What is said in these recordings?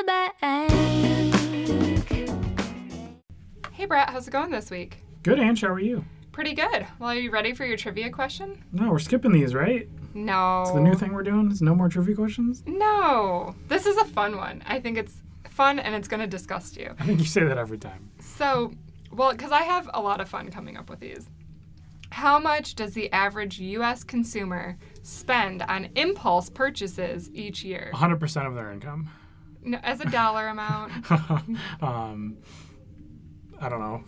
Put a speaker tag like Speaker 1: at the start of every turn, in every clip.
Speaker 1: the bank.
Speaker 2: Hey, Brett, how's it going this week?
Speaker 3: Good, Ange. How are you?
Speaker 2: Pretty good. Well, are you ready for your trivia question?
Speaker 3: No, we're skipping these, right?
Speaker 2: No.
Speaker 3: It's the new thing we're doing? Is no more trivia questions?
Speaker 2: No. This is a fun one. I think it's fun and it's going to disgust you.
Speaker 3: I think you say that every time.
Speaker 2: So, well, because I have a lot of fun coming up with these. How much does the average U.S. consumer spend on impulse purchases each year?
Speaker 3: 100% of their income.
Speaker 2: No, as a dollar amount.
Speaker 3: I don't know,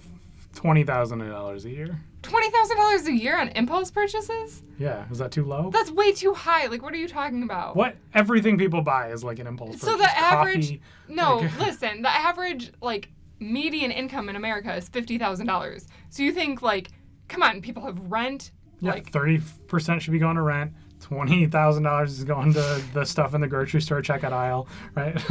Speaker 3: $20,000 a year.
Speaker 2: $20,000 a year on impulse purchases?
Speaker 3: Yeah, is that too low?
Speaker 2: That's way too high. Like, what are you talking about?
Speaker 3: What? Everything people buy is like an impulse purchase.
Speaker 2: So the average...
Speaker 3: Coffee,
Speaker 2: No,
Speaker 3: like,
Speaker 2: listen. The average, like, median income in America is $50,000. So you think, like, come on, people have rent.
Speaker 3: Yeah,
Speaker 2: like
Speaker 3: 30% should be going to rent. $20,000 is going to the stuff in the grocery store checkout aisle, right?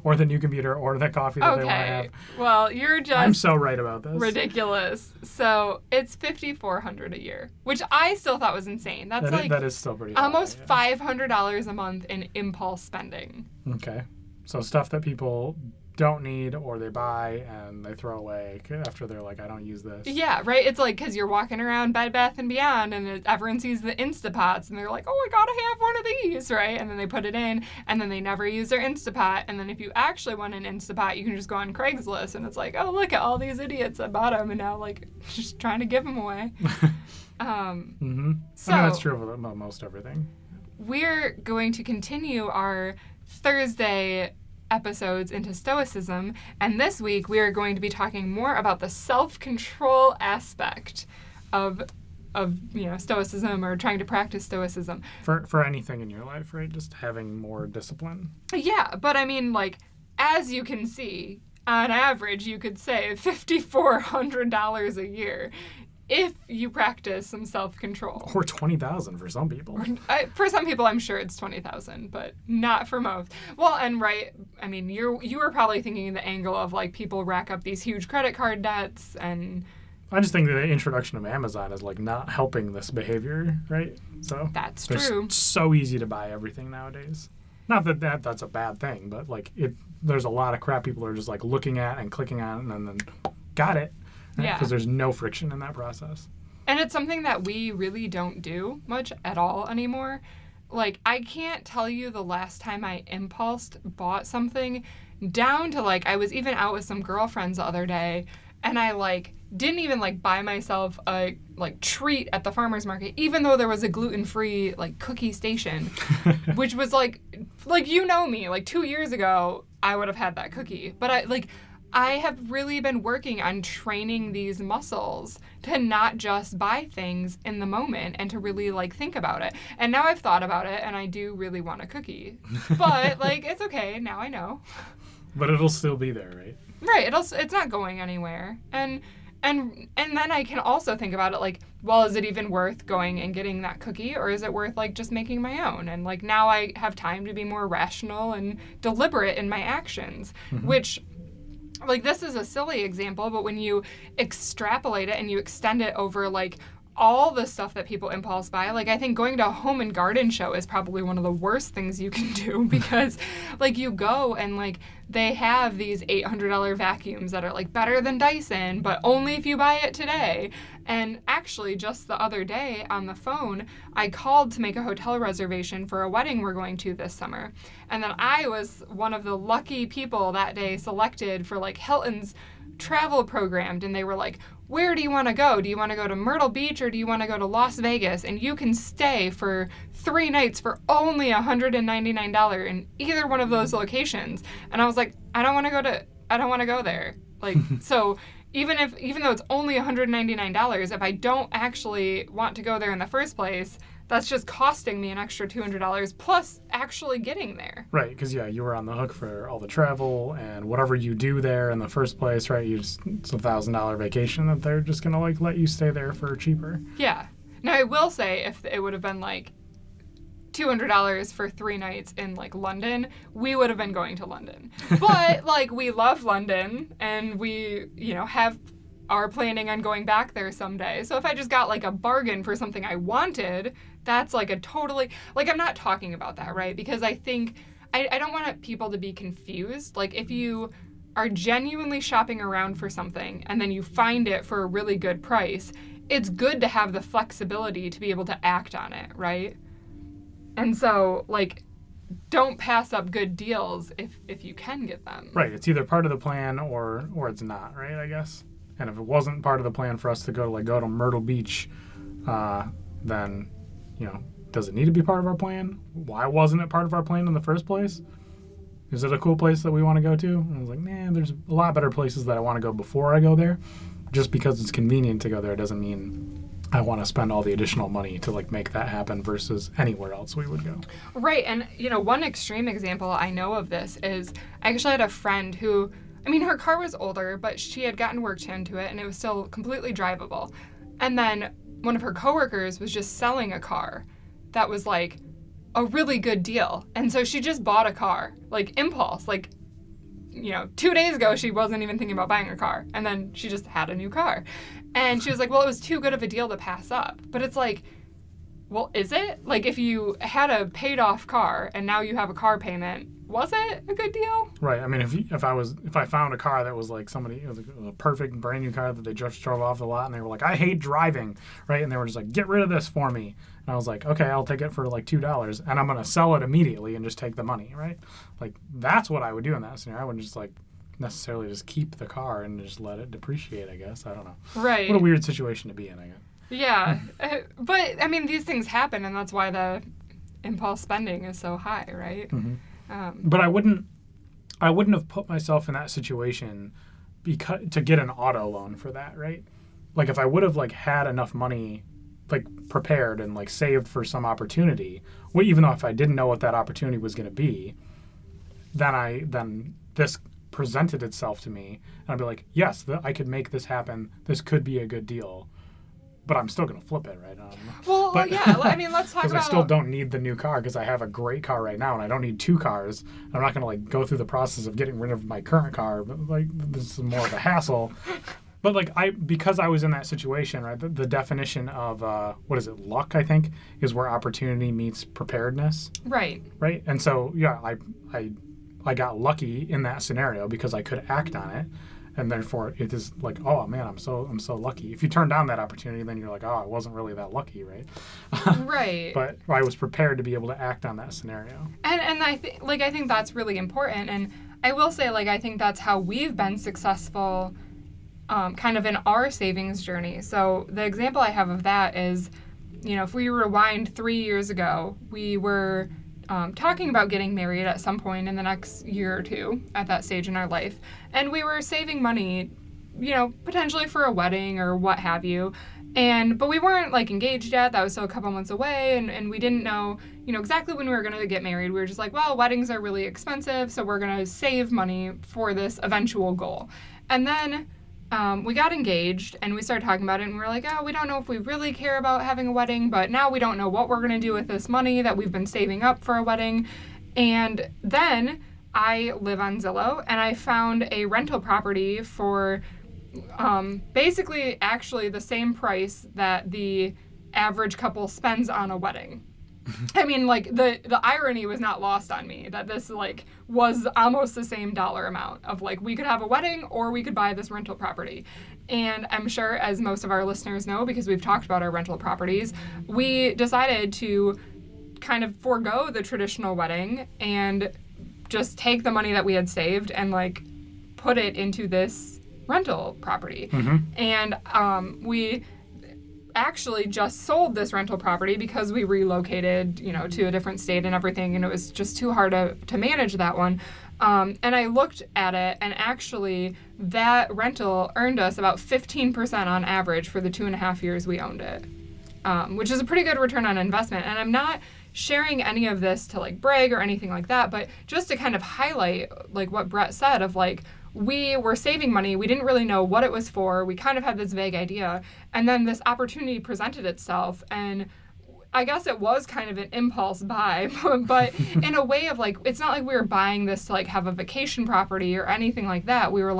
Speaker 3: Or the new computer, or the coffee that they want to have.
Speaker 2: Okay, well, you're just
Speaker 3: I'm so right about this.
Speaker 2: ridiculous. So it's $5,400 a year, which I still thought was insane. That's
Speaker 3: that is still pretty high,
Speaker 2: almost
Speaker 3: yeah.
Speaker 2: $500 a month in impulse spending.
Speaker 3: Okay. So stuff that people don't need or they buy and they throw away after they're like, I don't use this.
Speaker 2: Yeah, right? It's like because you're walking around Bed Bath & Beyond and everyone sees the Instapots and they're like, oh, I gotta have one of these, right? And then they put it in and then they never use their Instapot. And then if you actually want an Instapot, you can just go on Craigslist and it's like, oh, look at all these idiots that bought them and now, like, just trying to give them away.
Speaker 3: So, I mean,
Speaker 2: So
Speaker 3: that's true of most everything.
Speaker 2: we're going to continue our Thursday episodes into Stoicism, and this week we are going to be talking more about the self-control aspect of Stoicism, or trying to practice Stoicism.
Speaker 3: For anything in your life, right? Just having more discipline.
Speaker 2: Yeah, but I mean, like, as you can see, on average, you could save $5,400 a year if you practice some self-control.
Speaker 3: Or $20,000 for some people.
Speaker 2: For some people, I'm sure it's $20,000, but not for most. Well, and right, I mean, you were probably thinking the angle of, like, people rack up these huge credit card debts, and
Speaker 3: I just think that the introduction of Amazon is like not helping this behavior, right? So
Speaker 2: that's
Speaker 3: it's
Speaker 2: true.
Speaker 3: so easy to buy everything nowadays. Not that that's a bad thing, but like there's a lot of crap people are just like looking at and clicking on and then got it. Right?
Speaker 2: Yeah.
Speaker 3: Because there's no friction in that process.
Speaker 2: And it's something that we really don't do much at all anymore. Like, I can't tell you the last time I impulsed bought something, down to, like, I was even out with some girlfriends the other day, and I, like, didn't even, like, buy myself a, like, treat at the farmer's market, even though there was a gluten-free, like, cookie station, which was, like, you know me, like, 2 years ago, I would have had that cookie. But I have really been working on training these muscles to not just buy things in the moment and to really, like, think about it. And now I've thought about it, and I do really want a cookie. But, like, it's okay. Now I know.
Speaker 3: But it'll still be there, right?
Speaker 2: Right. It's not going anywhere. And then I can also think about it, like, well, is it even worth going and getting that cookie, or is it worth, like, just making my own? And, like, now I have time to be more rational and deliberate in my actions, which... Like, this is a silly example, but when you extrapolate it and you extend it over, like, all the stuff that people impulse buy, like, I think going to a home and garden show is probably one of the worst things you can do because, like, you go and, like, they have these $800 vacuums that are, like, better than Dyson, but only if you buy it today. And actually, just the other day on the phone, I called to make a hotel reservation for a wedding we're going to this summer. And then I was one of the lucky people that day selected for, like, Hilton's travel program, and they were like, where do you want to go? Do you want to go to Myrtle Beach or do you want to go to Las Vegas? And you can stay for 3 nights for only $199 in either one of those locations. And I was like, I don't want to go there. Like, so even though it's only $199, if I don't actually want to go there in the first place, that's just costing me an extra $200 plus actually getting there.
Speaker 3: Right, because, yeah, you were on the hook for all the travel and whatever you do there in the first place, right? It's a $1,000 vacation that they're just going to, like, let you stay there for cheaper.
Speaker 2: Yeah. Now, I will say, if it would have been, like, $200 for 3 nights in, like, London, we would have been going to London. But, like, we love London, and we, are planning on going back there someday. So if I just got, like, a bargain for something I wanted, that's, like, a totally... Like, I'm not talking about that, right? Because I think I don't want people to be confused. Like, if you are genuinely shopping around for something and then you find it for a really good price, it's good to have the flexibility to be able to act on it, right? And so, like, don't pass up good deals if you can get them.
Speaker 3: Right. It's either part of the plan or it's not, right, I guess. And if it wasn't part of the plan for us to go to Myrtle Beach, then, does it need to be part of our plan? Why wasn't it part of our plan in the first place? Is it a cool place that we want to go to? And I was like, man, there's a lot better places that I want to go before I go there. Just because it's convenient to go there doesn't mean I want to spend all the additional money to like make that happen versus anywhere else we would go.
Speaker 2: Right. And, one extreme example I know of this is I actually had a friend who, her car was older, but she had gotten worked into it and it was still completely drivable. And then one of her coworkers was just selling a car that was like a really good deal. And so she just bought a car, like impulse, like, 2 days ago, she wasn't even thinking about buying a car. And then she just had a new car. And she was like, well, it was too good of a deal to pass up. But it's like, well, is it? Like, if you had a paid off car and now you have a car payment, was it a good deal?
Speaker 3: Right. If I found a car that was like it was a perfect brand new car that they just drove off the lot and they were like, I hate driving, right? And they were just like, get rid of this for me. And I was like, okay, I'll take it for like $2 and I'm going to sell it immediately and just take the money, right? Like, that's what I would do in that scenario. I wouldn't just like necessarily just keep the car and just let it depreciate, I guess. I don't know.
Speaker 2: Right.
Speaker 3: What a weird situation to be in, I guess.
Speaker 2: Yeah. But, these things happen and that's why the impulse spending is so high, right?
Speaker 3: Mm-hmm. But I wouldn't have put myself in that situation to get an auto loan for that, right? Like, if I would have like had enough money like prepared and like saved for some opportunity, even though if I didn't know what that opportunity was going to be, then this presented itself to me and I'd be like, yes, I could make this happen. This could be a good deal. But I'm still going to flip it, right?
Speaker 2: Yeah. Let's talk about...
Speaker 3: Because I still don't need the new car because I have a great car right now and I don't need two cars. I'm not going to, like, go through the process of getting rid of my current car. But, like, this is more of a hassle. But, like, because I was in that situation, right, the definition of, luck, I think, is where opportunity meets preparedness.
Speaker 2: Right.
Speaker 3: Right? And so, yeah, I got lucky in that scenario because I could act on it. And therefore, it is like, oh man, I'm so lucky. If you turn down that opportunity, then you're like, oh, I wasn't really that lucky, right?
Speaker 2: Right.
Speaker 3: But I was prepared to be able to act on that scenario.
Speaker 2: And I think that's really important. And I will say, like, I think that's how we've been successful, kind of in our savings journey. So the example I have of that is, if we rewind 3 years ago, we were talking about getting married at some point in the next year or two at that stage in our life. And we were saving money, potentially for a wedding or what have you. But we weren't like engaged yet. That was still a couple months away. And we didn't know, exactly when we were going to get married. We were just like, well, weddings are really expensive. So we're going to save money for this eventual goal. And then we got engaged and we started talking about it and we were like, oh, we don't know if we really care about having a wedding, but now we don't know what we're going to do with this money that we've been saving up for a wedding. And then I live on Zillow and I found a rental property for basically actually the same price that the average couple spends on a wedding. The irony was not lost on me that this was almost the same dollar amount of we could have a wedding or we could buy this rental property. And I'm sure, as most of our listeners know, because we've talked about our rental properties, we decided to kind of forego the traditional wedding and just take the money that we had saved and put it into this rental property. Mm-hmm. And we actually just sold this rental property because we relocated, to a different state and everything, and it was just too hard to manage that one. And I looked at it, and actually that rental earned us about 15% on average for the 2.5 years we owned it, which is a pretty good return on investment. And I'm not sharing any of this to brag or anything like that, but just to kind of highlight what Brett said of we were saving money. We didn't really know what it was for. We kind of had this vague idea. And then this opportunity presented itself. And I guess it was kind of an impulse buy, but in a way of it's not like we were buying this to have a vacation property or anything like that. We were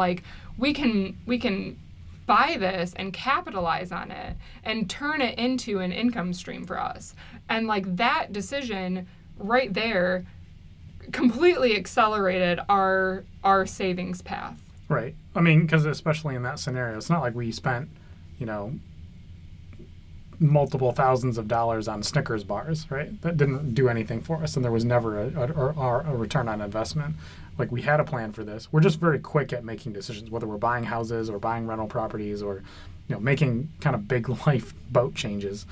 Speaker 2: we can buy this and capitalize on it and turn it into an income stream for us. And that decision right there completely accelerated our savings path.
Speaker 3: Right. I mean, because especially in that scenario, it's not like we spent, multiple thousands of dollars on Snickers bars, right? That didn't do anything for us, and there was never a return on investment. Like, we had a plan for this. We're just very quick at making decisions, whether we're buying houses or buying rental properties or, making kind of big life boat changes,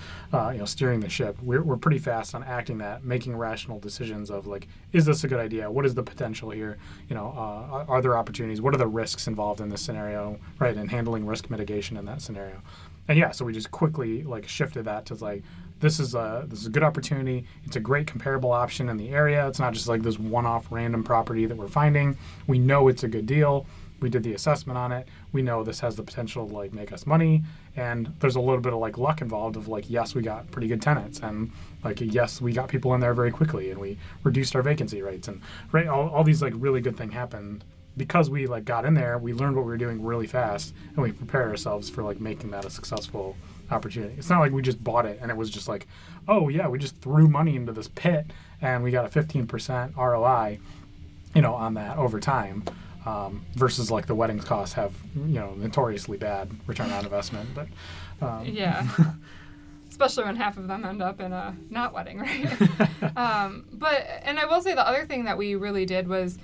Speaker 3: steering the ship. We're pretty fast on acting that, making rational decisions of, like, is this a good idea? What is the potential here? Are there opportunities? What are the risks involved in this scenario, right? And handling risk mitigation in that scenario. And yeah, so we just quickly like shifted that to like, this is a good opportunity. It's a great comparable option in the area. It's not just like this one-off random property that we're finding. We know it's a good deal. We did the assessment on it. We know this has the potential to like make us money. And there's a little bit of like luck involved of like, yes, we got pretty good tenants, and like, yes, we got people in there very quickly, and we reduced our vacancy rates, and right, all these like really good things happened because we like got in there. We learned what we were doing really fast, and we prepared ourselves for like making that a successful opportunity. It's not like we just bought it and it was just like, oh yeah, we just threw money into this pit and we got a 15% ROI, on that over time, versus like the weddings costs have, notoriously bad return on investment. But
Speaker 2: yeah. Especially when half of them end up in a not wedding, right? And I will say the other thing that we really did was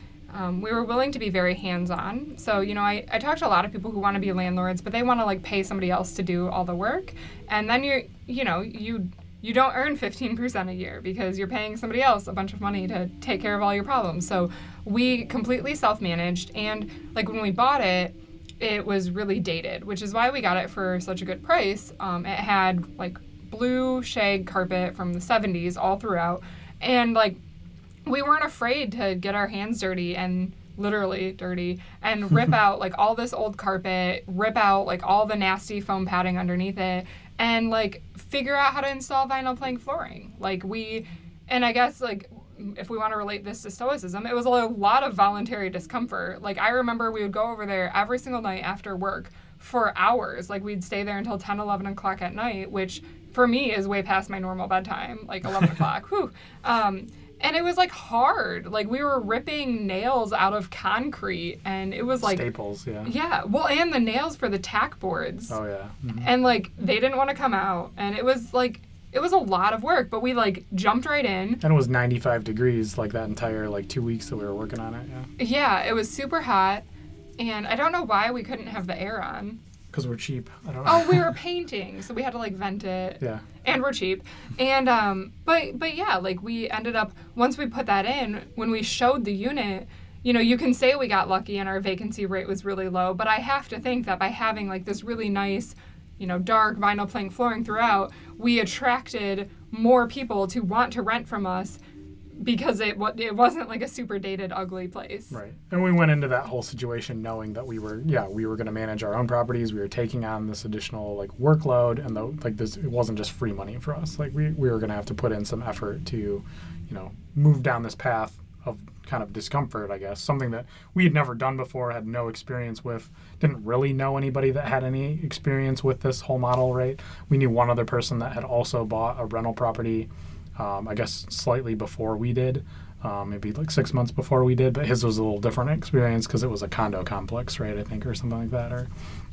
Speaker 2: we were willing to be very hands-on. So, I talked to a lot of people who want to be landlords, but they want to like pay somebody else to do all the work. And then you don't earn 15% a year because you're paying somebody else a bunch of money to take care of all your problems. So we completely self-managed. And like when we bought it, it was really dated, which is why we got it for such a good price. It had like blue shag carpet from the 70s all throughout. And like, we weren't afraid to get our hands dirty and literally dirty and rip out like all this old carpet, rip out like all the nasty foam padding underneath it, and like figure out how to install vinyl plank flooring. And I guess like if we want to relate this to Stoicism, it was a lot of voluntary discomfort. Like I remember we would go over there every single night after work for hours. Like we'd stay there until 10, 11 o'clock at night, which for me is way past my normal bedtime, like 11 o'clock. Whew. And it was like hard. Like we were ripping nails out of concrete, and it was like
Speaker 3: staples, yeah.
Speaker 2: Yeah. Well, and the nails for the tack boards.
Speaker 3: Oh yeah. Mm-hmm.
Speaker 2: And like they didn't want to come out, and it was a lot of work, but we like jumped right in.
Speaker 3: And it was 95 degrees like that entire like 2 weeks that we were working on it, yeah.
Speaker 2: Yeah, it was super hot, and I don't know why we couldn't have the air on.
Speaker 3: Because we're cheap. I don't know.
Speaker 2: Oh, we were painting, so we had to like vent it.
Speaker 3: Yeah.
Speaker 2: And we're cheap. And but yeah, like we ended up, once we put that in, when we showed the unit, you can say we got lucky and our vacancy rate was really low, but I have to think that by having like this really nice, dark vinyl plank flooring throughout, we attracted more people to want to rent from us because it wasn't like a super dated, ugly place.
Speaker 3: Right. And we went into that whole situation knowing that we were going to manage our own properties. We were taking on this additional like workload, and it wasn't just free money for us. Like we were going to have to put in some effort to, move down this path of kind of discomfort, I guess. Something that we had never done before, had no experience with, didn't really know anybody that had any experience with this whole model, right? We knew one other person that had also bought a rental property, I guess slightly before we did, maybe like 6 months before we did, but his was a little different experience because it was a condo complex, right, I think, or something like that, or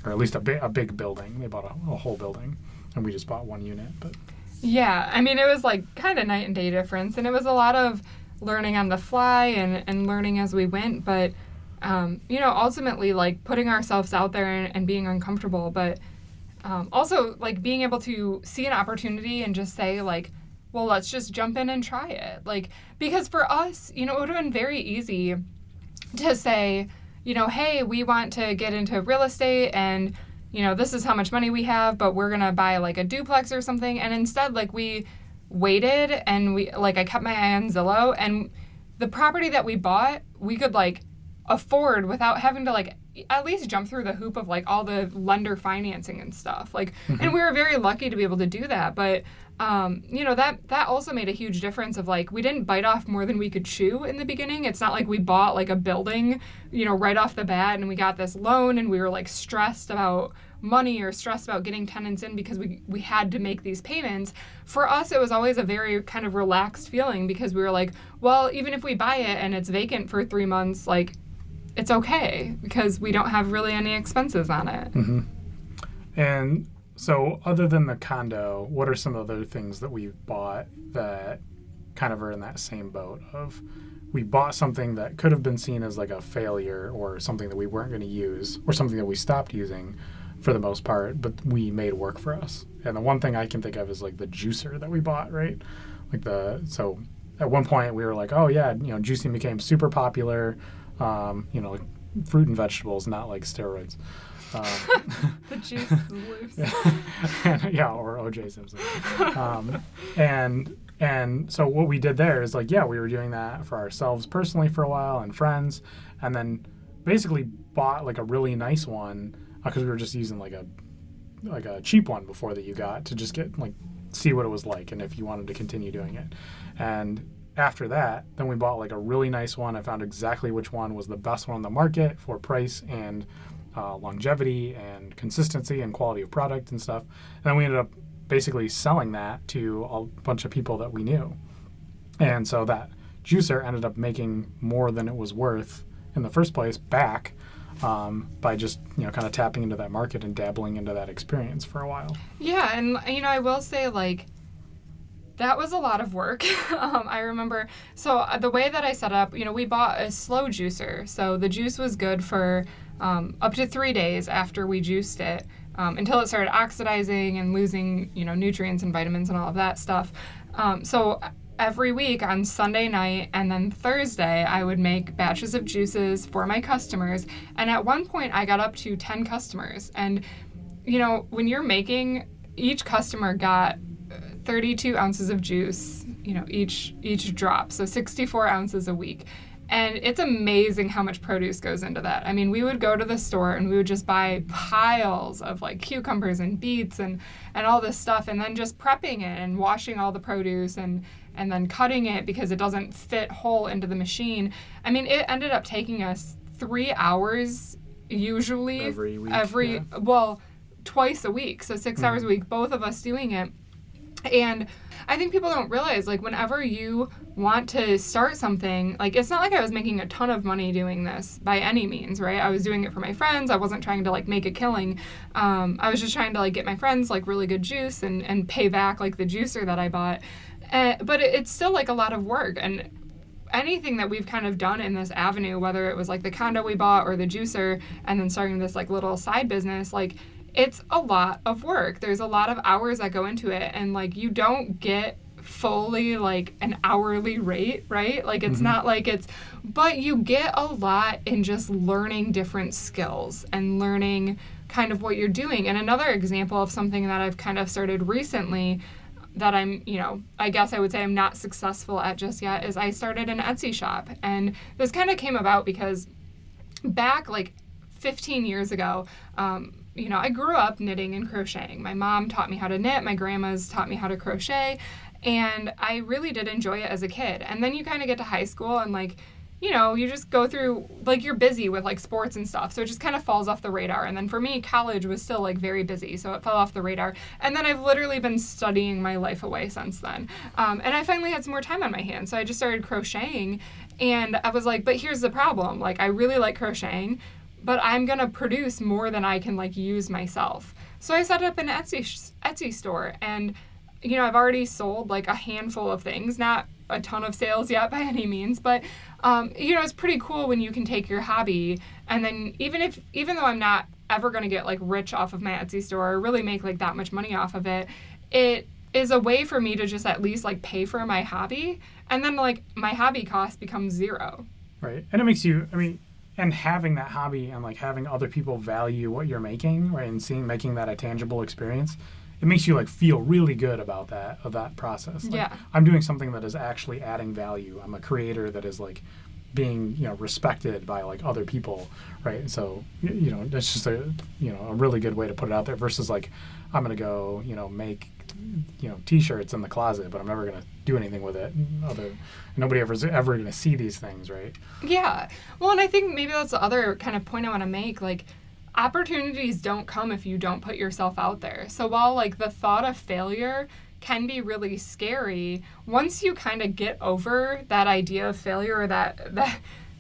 Speaker 3: at least a big building. They bought a whole building, and we just bought one unit. But
Speaker 2: yeah, I mean, it was like kind of night and day difference, and it was a lot of learning on the fly and learning as we went, but ultimately like putting ourselves out there and being uncomfortable, but also like being able to see an opportunity and just say like, well, let's just jump in and try it. Like, because for us, it would have been very easy to say, hey, we want to get into real estate and, this is how much money we have, but we're going to buy like a duplex or something. And instead, like we waited and I kept my eye on Zillow, and the property that we bought, we could like afford without having to like at least jump through the hoop of like all the lender financing and stuff. Like, mm-hmm. And we were very lucky to be able to do that. But, that also made a huge difference of like, we didn't bite off more than we could chew in the beginning. It's not like we bought like a building, right off the bat and we got this loan and we were like stressed about money or stressed about getting tenants in because we had to make these payments. For us, it was always a very kind of relaxed feeling because we were like, well, even if we buy it and it's vacant for 3 months, like, it's okay because we don't have really any expenses on it.
Speaker 3: Mm-hmm. And so other than the condo, what are some other things that we've bought that kind of are in that same boat of we bought something that could have been seen as like a failure or something that we weren't going to use or something that we stopped using for the most part, but we made work for us. And the one thing I can think of is like the juicer that we bought, right? So at one point we were like, oh yeah, juicing became super popular, like fruit and vegetables, not like steroids.
Speaker 2: The juice is loose.
Speaker 3: Yeah, or O.J. Simpson. And so what we did there is like, yeah, we were doing that for ourselves personally for a while and friends, and then basically bought like a really nice one because we were just using like a cheap one before that you got to just get like see what it was like and if you wanted to continue doing it. And after that, then we bought like a really nice one. I found exactly which one was the best one on the market for price and longevity and consistency and quality of product and stuff. And then we ended up basically selling that to a bunch of people that we knew. And so that juicer ended up making more than it was worth in the first place back by just, kind of tapping into that market and dabbling into that experience for a while.
Speaker 2: Yeah, and, I will say, like, that was a lot of work. I remember, so the way that I set up, we bought a slow juicer. So the juice was good for up to 3 days after we juiced it until it started oxidizing and losing, nutrients and vitamins and all of that stuff. So every week on Sunday night and then Thursday, I would make batches of juices for my customers. And at one point, I got up to 10 customers. And, when you're making, each customer got 32 ounces of juice, each drop. So 64 ounces a week. And it's amazing how much produce goes into that. I mean, we would go to the store and we would just buy piles of like cucumbers and beets and all this stuff, and then just prepping it and washing all the produce and then cutting it because it doesn't fit whole into the machine. I mean, it ended up taking us 3 hours usually
Speaker 3: every week.
Speaker 2: Well, twice a week. So 6 hours a week, both of us doing it. And I think people don't realize, like, whenever you want to start something, like, it's not like I was making a ton of money doing this by any means, right? I was doing it for my friends. I wasn't trying to, like, make a killing. I was just trying to, like, get my friends, like, really good juice and pay back, like, the juicer that I bought. But it's still, like, a lot of work. And anything that we've kind of done in this avenue, whether it was, like, the condo we bought or the juicer and then starting this, like, little side business, like, it's a lot of work. There's a lot of hours that go into it, and like you don't get fully like an hourly rate, right? Like it's not like but you get a lot in just learning different skills and learning kind of what you're doing. And another example of something that I've kind of started recently that I'm, I guess I would say I'm not successful at just yet is I started an Etsy shop. And this kind of came about because back like 15 years ago, I grew up knitting and crocheting. My mom taught me how to knit. My grandma's taught me how to crochet. And I really did enjoy it as a kid. And then you kind of get to high school and, like, you just go through, like, you're busy with, like, sports and stuff. So it just kind of falls off the radar. And then for me, college was still, like, very busy. So it fell off the radar. And then I've literally been studying my life away since then. And I finally had some more time on my hands. So I just started crocheting. And I was like, but here's the problem. Like, I really like crocheting, but I'm going to produce more than I can, like, use myself. So I set up an Etsy store, and, I've already sold, like, a handful of things, not a ton of sales yet by any means, but, it's pretty cool when you can take your hobby, and then even though I'm not ever going to get, like, rich off of my Etsy store or really make, like, that much money off of it, it is a way for me to just at least, like, pay for my hobby, and then, like, my hobby cost becomes zero.
Speaker 3: Right. And it makes you, and having that hobby and like having other people value what you're making, right, and making that a tangible experience, it makes you like feel really good about that process. Like,
Speaker 2: yeah.
Speaker 3: I'm doing something that is actually adding value. I'm a creator that is like being respected by like other people, right? And so that's just a really good way to put it out there versus like I'm gonna go make t-shirts in the closet, but I'm never gonna do anything with it. Nobody ever gonna see these things, right?
Speaker 2: Yeah. Well, and I think maybe that's the other kind of point I want to make. Like, opportunities don't come if you don't put yourself out there. So while like the thought of failure can be really scary, once you kind of get over that idea of failure, or that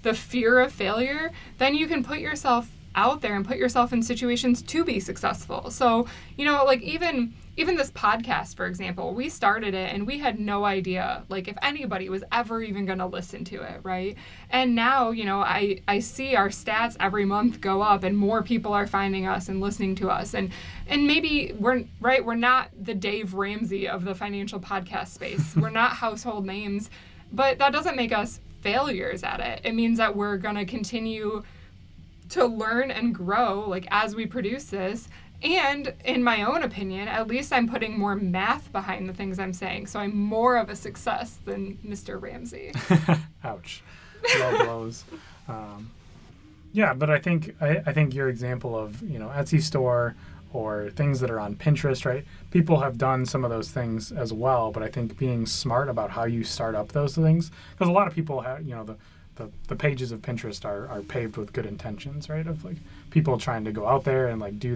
Speaker 2: the fear of failure, then you can put yourself out there and put yourself in situations to be successful. So, like even this podcast, for example, we started it and we had no idea like if anybody was ever even going to listen to it, right? And now, I see our stats every month go up and more people are finding us and listening to us. And maybe we're not the Dave Ramsey of the financial podcast space. We're not household names, but that doesn't make us failures at it. It means that we're going to continue to learn and grow like as we produce this. And in my own opinion, at least I'm putting more math behind the things I'm saying. So I'm more of a success than Mr. Ramsey.
Speaker 3: Ouch. Low blows. Yeah, but I think your example of, Etsy store or things that are on Pinterest, right? People have done some of those things as well, but I think being smart about how you start up those things, because a lot of people have, the pages of Pinterest are paved with good intentions, right? Of like people trying to go out there and like do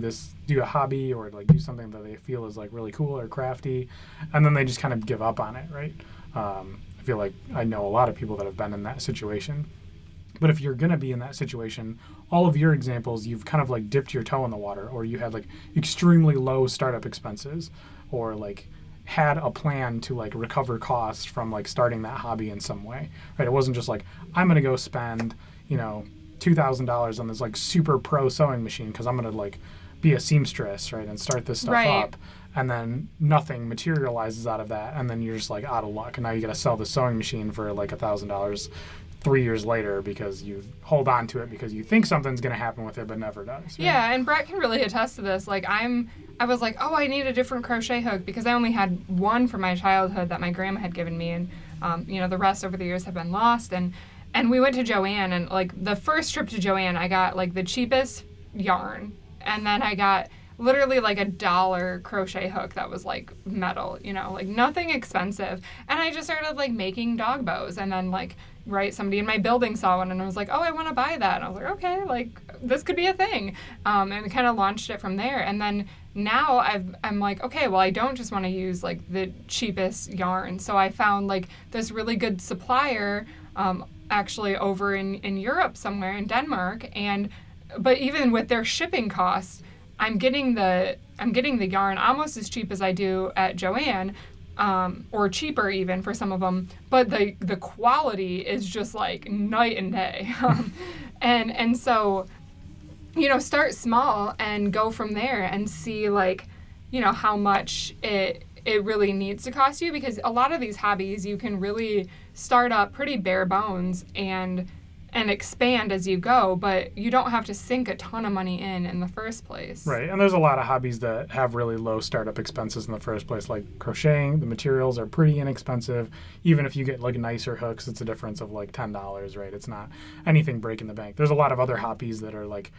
Speaker 3: a hobby or like do something that they feel is like really cool or crafty, and then they just kind of give up on it, right? I feel like I know a lot of people that have been in that situation. But if you're going to be in that situation, all of your examples, you've kind of like dipped your toe in the water, or you had like extremely low startup expenses, or like had a plan to like recover costs from like starting that hobby in some way, right? It wasn't just like, I'm going to go spend, $2,000 on this like super pro sewing machine because I'm going to like be a seamstress, right? And start this stuff up. And then nothing materializes out of that. And then you're just like out of luck. And now you got to sell the sewing machine for like $1,000 3 years later because you hold on to it because you think something's going to happen with it, but never does. Right?
Speaker 2: Yeah, and Brett can really attest to this. Like I was like, oh, I need a different crochet hook because I only had one from my childhood that my grandma had given me, and the rest over the years have been lost. And we went to Joann, and like the first trip to Joann, I got like the cheapest yarn, and then I got literally like $1 crochet hook that was like metal, like nothing expensive. And I just started like making dog bows, and then like somebody in my building saw one and I was like, oh, I want to buy that. And I was like, okay, like this could be a thing. And kind of launched it from there. And then now I'm like, okay, well, I don't just want to use like the cheapest yarn. So I found like this really good supplier actually over in Europe somewhere, in Denmark. But even with their shipping costs, I'm getting the yarn almost as cheap as I do at Joann, or cheaper even for some of them. But the quality is just like night and day. And so, start small and go from there and see like, how much it really needs to cost you, because a lot of these hobbies you can really start up pretty bare bones and expand as you go, but you don't have to sink a ton of money in the first place.
Speaker 3: Right, and there's a lot of hobbies that have really low startup expenses in the first place, like crocheting. The materials are pretty inexpensive. Even if you get like nicer hooks, it's a difference of like $10, right? It's not anything breaking the bank. There's a lot of other hobbies that are like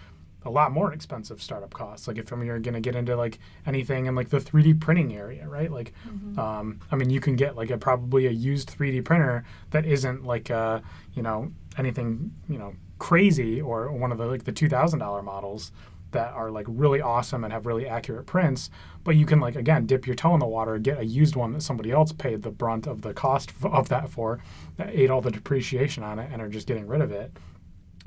Speaker 3: a lot more expensive startup costs. Like if you're going to get into like anything in like the 3D printing area, right? Like, you can get like probably a used 3D printer that isn't like anything, crazy, or one of the like the $2,000 models that are like really awesome and have really accurate prints. But you can like, again, dip your toe in the water, get a used one that somebody else paid the brunt of the cost of that for, that ate all the depreciation on it and are just getting rid of it.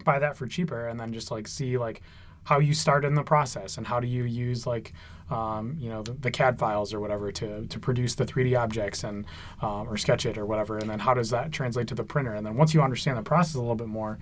Speaker 3: Buy that for cheaper, and then just like see like how you start in the process and how do you use like the CAD files or whatever to produce the 3D objects and or sketch it or whatever, and then how does that translate to the printer. And then once you understand the process a little bit more,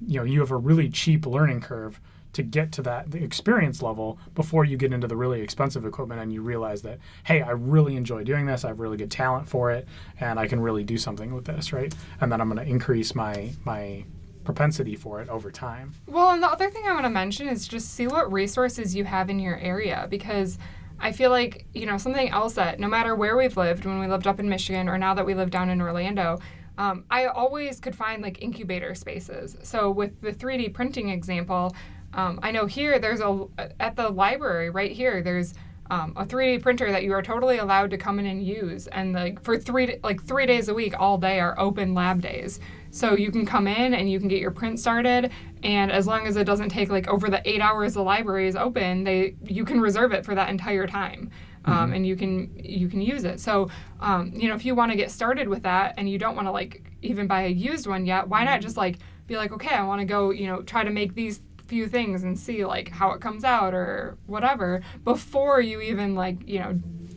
Speaker 3: you have a really cheap learning curve to get to the experience level before you get into the really expensive equipment and you realize that, hey, I really enjoy doing this, I have really good talent for it, and I can really do something with this, right? And then I'm going to increase my propensity for it over time.
Speaker 2: Well, and the other thing I want to mention is just see what resources you have in your area, because I feel like, something else that no matter where we've lived, when we lived up in Michigan or now that we live down in Orlando, I always could find like incubator spaces. So with the 3D printing example, I know here there's at the library right here, there's a 3D printer that you are totally allowed to come in and use. And like for 3 days a week, all day are open lab days. So you can come in and you can get your print started, and as long as it doesn't take like over the 8 hours the library is open, you can reserve it for that entire time. And you can use it. So, if you want to get started with that and you don't want to like even buy a used one yet, why not just like be like, okay, I want to go, try to make these few things and see like how it comes out or whatever before you even like,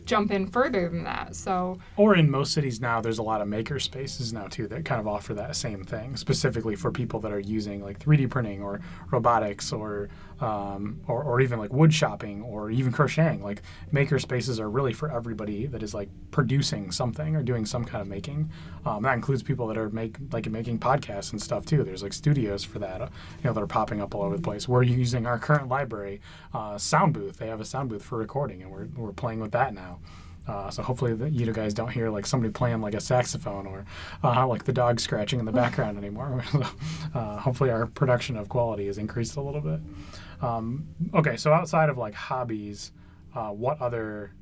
Speaker 2: jump in further than that. So,
Speaker 3: or in most cities now, there's a lot of maker spaces now too that kind of offer that same thing, specifically for people that are using like 3D printing or robotics or even like wood shopping or even crocheting. Like maker spaces are really for everybody that is like producing something or doing some kind of making. That includes people that are making podcasts and stuff too. There's like studios for that, that are popping up all over the place. We're using our current library sound booth. They have a sound booth for recording, and we're playing with that now. So hopefully you guys don't hear like somebody playing like a saxophone or like the dog scratching in the background anymore. Hopefully our production of quality has increased a little bit. Okay, so outside of like hobbies, what other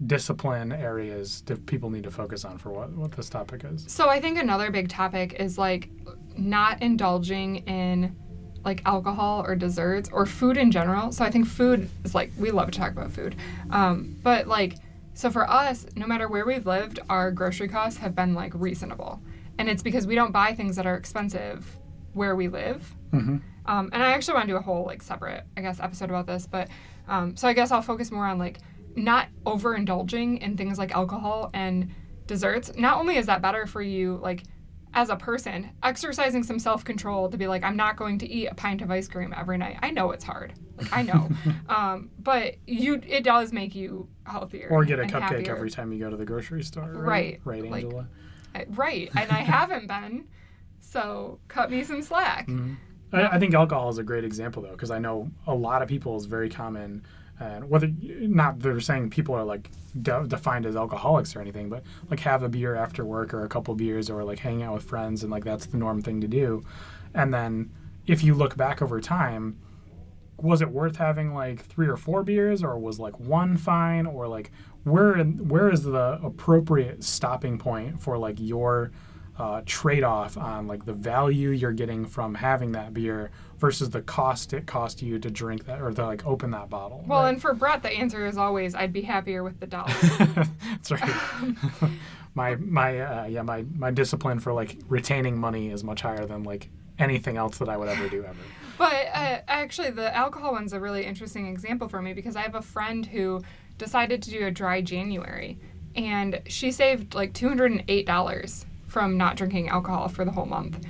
Speaker 3: discipline areas do people need to focus on for what this topic is?
Speaker 2: So I think another big topic is like not indulging in like alcohol or desserts or food in general. So I think food is like, we love to talk about food. But like, so for us, no matter where we've lived, our grocery costs have been like reasonable. And it's because we don't buy things that are expensive where we live. Mm-hmm. And I actually want to do a whole like separate, I guess, episode about this. But so I guess I'll focus more on like not overindulging in things like alcohol and desserts. Not only is that better for you, like as a person, exercising some self-control to be like, I'm not going to eat a pint of ice cream every night. I know it's hard. Like, I know. But it does make you healthier.
Speaker 3: Or get a cupcake
Speaker 2: happier
Speaker 3: every time you go to the grocery store.
Speaker 2: Right.
Speaker 3: Right, Angela?
Speaker 2: Right. And I haven't been. So cut me some slack.
Speaker 3: Mm-hmm. I think alcohol is a great example, though, because I know a lot of people is very common. And whether not they're saying people are like defined as alcoholics or anything, but like have a beer after work or a couple beers or like hang out with friends and like that's the norm thing to do. And then if you look back over time, was it worth having like 3 or 4 beers, or was like one fine, or like where is the appropriate stopping point for like your trade-off on like the value you're getting from having that beer versus the cost it cost you to drink that or to like open that bottle?
Speaker 2: Well,
Speaker 3: right?
Speaker 2: And for Brett, the answer is always, I'd be happier with the dollar.
Speaker 3: That's right. my discipline for like retaining money is much higher than like anything else that I would ever do ever.
Speaker 2: But actually, the alcohol one's a really interesting example for me because I have a friend who decided to do a dry January, and she saved like $208 from not drinking alcohol for the whole month.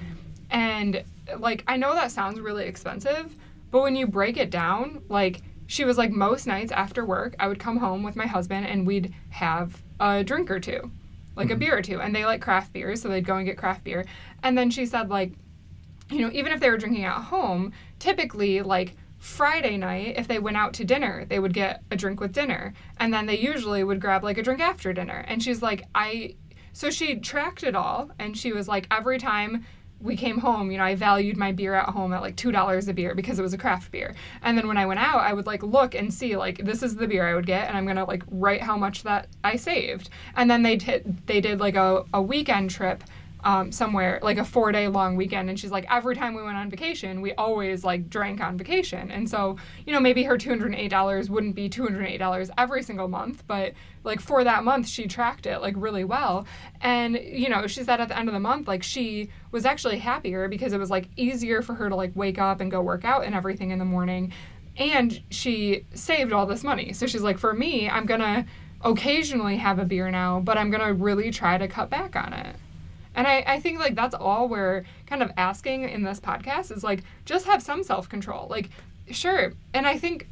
Speaker 2: And like, I know that sounds really expensive, but when you break it down, like she was like, most nights after work, I would come home with my husband and we'd have a drink or two, like a beer or two. And they like craft beers, so they'd go and get craft beer. And then she said like, even if they were drinking at home, typically like Friday night, if they went out to dinner, they would get a drink with dinner. And then they usually would grab like a drink after dinner. And she's like, so she tracked it all, and she was like, every time we came home, I valued my beer at home at like $2 a beer because it was a craft beer. And then when I went out, I would like look and see like, this is the beer I would get, and I'm gonna like write how much that I saved. And then they did like a weekend trip somewhere, like a 4-day long weekend, and she's like, every time we went on vacation, we always like drank on vacation. And so maybe her $208 wouldn't be $208 every single month, but like for that month she tracked it like really well. And she said at the end of the month, like she was actually happier because it was like easier for her to like wake up and go work out and everything in the morning, and she saved all this money. So she's like, for me, I'm gonna occasionally have a beer now, but I'm gonna really try to cut back on it. And I think, like, that's all we're kind of asking in this podcast is, like, just have some self-control. Like, sure. And I think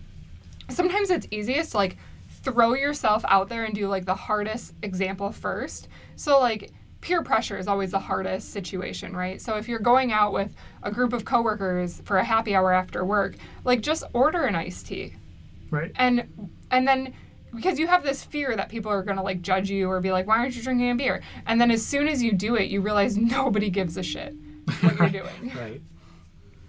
Speaker 2: sometimes it's easiest to, like, throw yourself out there and do, like, the hardest example first. So, like, peer pressure is always the hardest situation, right? So if you're going out with a group of coworkers for a happy hour after work, like, just order an iced tea.
Speaker 3: Right.
Speaker 2: And then... because you have this fear that people are going to, like, judge you or be like, why aren't you drinking a beer? And then as soon as you do it, you realize nobody gives a shit what you're doing.
Speaker 3: Right.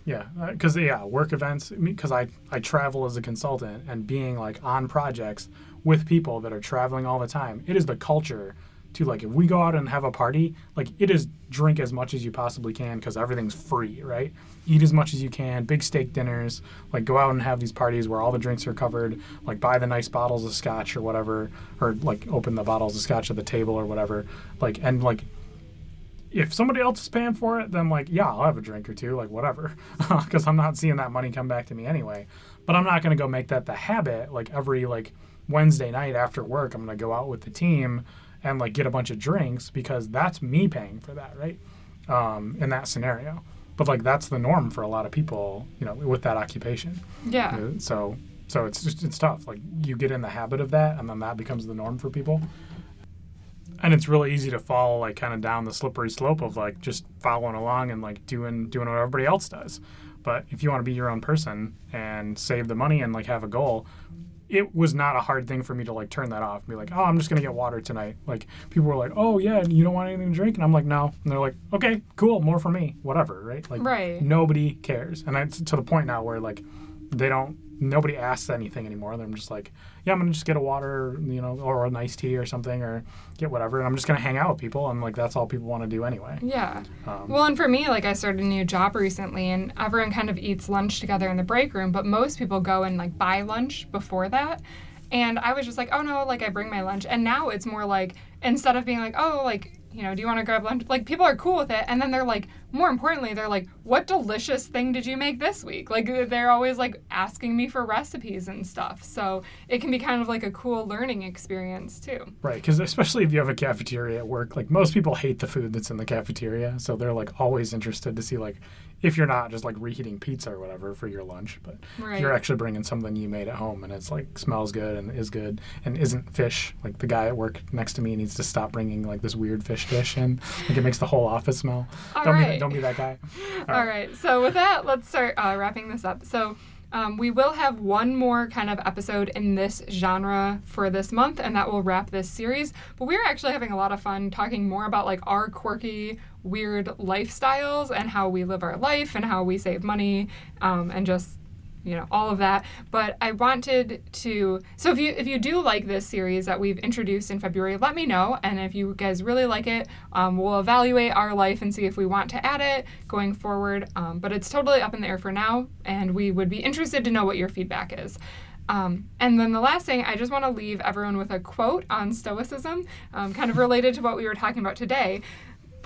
Speaker 3: Yeah, because work events. Because I travel as a consultant, and being like on projects with people that are traveling all the time, it is the culture to like if we go out and have a party, like it is drink as much as you possibly can because everything's free, right? Eat as much as you can, big steak dinners, like go out and have these parties where all the drinks are covered, like buy the nice bottles of scotch or whatever, or like open the bottles of scotch at the table or whatever, like and like. If somebody else is paying for it, then like, yeah, I'll have a drink or two, like whatever, because I'm not seeing that money come back to me anyway. But I'm not going to go make that the habit. Like every like Wednesday night after work, I'm going to go out with the team and like get a bunch of drinks because that's me paying for that, right? In that scenario. But like that's the norm for a lot of people, you know, with that occupation.
Speaker 2: Yeah.
Speaker 3: So it's tough. Like you get in the habit of that, and then that becomes the norm for people. And it's really easy to fall like kind of down the slippery slope of like just following along and like doing what everybody else does. But if you want to be your own person and save the money and like have a goal, it was not a hard thing for me to like turn that off and be like, oh, I'm just going to get water tonight. Like people were like, oh yeah, you don't want anything to drink? And I'm like, no. And they're like, okay, cool, more for me, whatever, right? Like nobody cares. And it's to the point now where like nobody asks anything anymore. They're just like, yeah, I'm going to just get a water, you know, or an iced tea or something, or get whatever. And I'm just going to hang out with people. And like, that's all people want to do anyway.
Speaker 2: Yeah. Well, and for me, like I started a new job recently and everyone kind of eats lunch together in the break room, but most people go and like buy lunch before that. And I was just like, oh no, like I bring my lunch. And now it's more like, instead of being like, oh, like, you know, do you want to grab lunch? Like people are cool with it. And then they're like, more importantly, they're like, what delicious thing did you make this week? Like they're always like asking me for recipes and stuff. So it can be kind of like a cool learning experience too.
Speaker 3: Right. Because especially if you have a cafeteria at work, like most people hate the food that's in the cafeteria. So they're like always interested to see like if you're not just like reheating pizza or whatever for your lunch, but if you're actually bringing something you made at home and it's like smells good and is good and isn't fish. Like the guy at work next to me needs to stop bringing like this weird fish dish in. Like it makes the whole office smell. Don't be that guy.
Speaker 2: All right. So with that, let's start wrapping this up. So we will have one more kind of episode in this genre for this month, and that will wrap this series. But we're actually having a lot of fun talking more about like our quirky, weird lifestyles and how we live our life and how we save money and just, you know, all of that. But I wanted to, so if you do like this series that we've introduced in February, let me know. And if you guys really like it, we'll evaluate our life and see if we want to add it going forward. But it's totally up in the air for now, and we would be interested to know what your feedback is. And then the last thing, I just want to leave everyone with a quote on Stoicism, kind of related to what we were talking about today.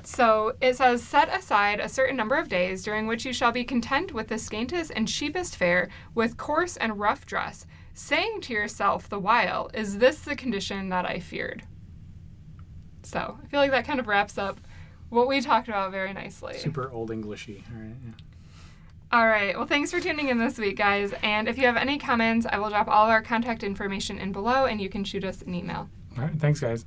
Speaker 2: So it says, set aside a certain number of days during which you shall be content with the scantest and cheapest fare, with coarse and rough dress, saying to yourself the while, is this the condition that I feared? So I feel like that kind of wraps up what we talked about very nicely.
Speaker 3: Super old Englishy. All right. Yeah.
Speaker 2: All right. Well, thanks for tuning in this week, guys. And if you have any comments, I will drop all of our contact information in below, and you can shoot us an email.
Speaker 3: All right. Thanks, guys.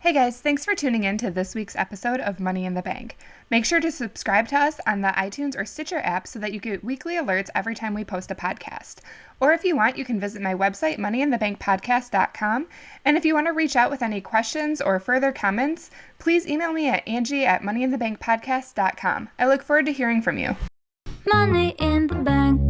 Speaker 2: Hey guys, thanks for tuning in to this week's episode of Money in the Bank. Make sure to subscribe to us on the iTunes or Stitcher app so that you get weekly alerts every time we post a podcast. Or if you want, you can visit my website, moneyinthebankpodcast.com. And if you want to reach out with any questions or further comments, please email me at Angie@moneyinthebankpodcast.com. I look forward to hearing from you.
Speaker 1: Money in the bank.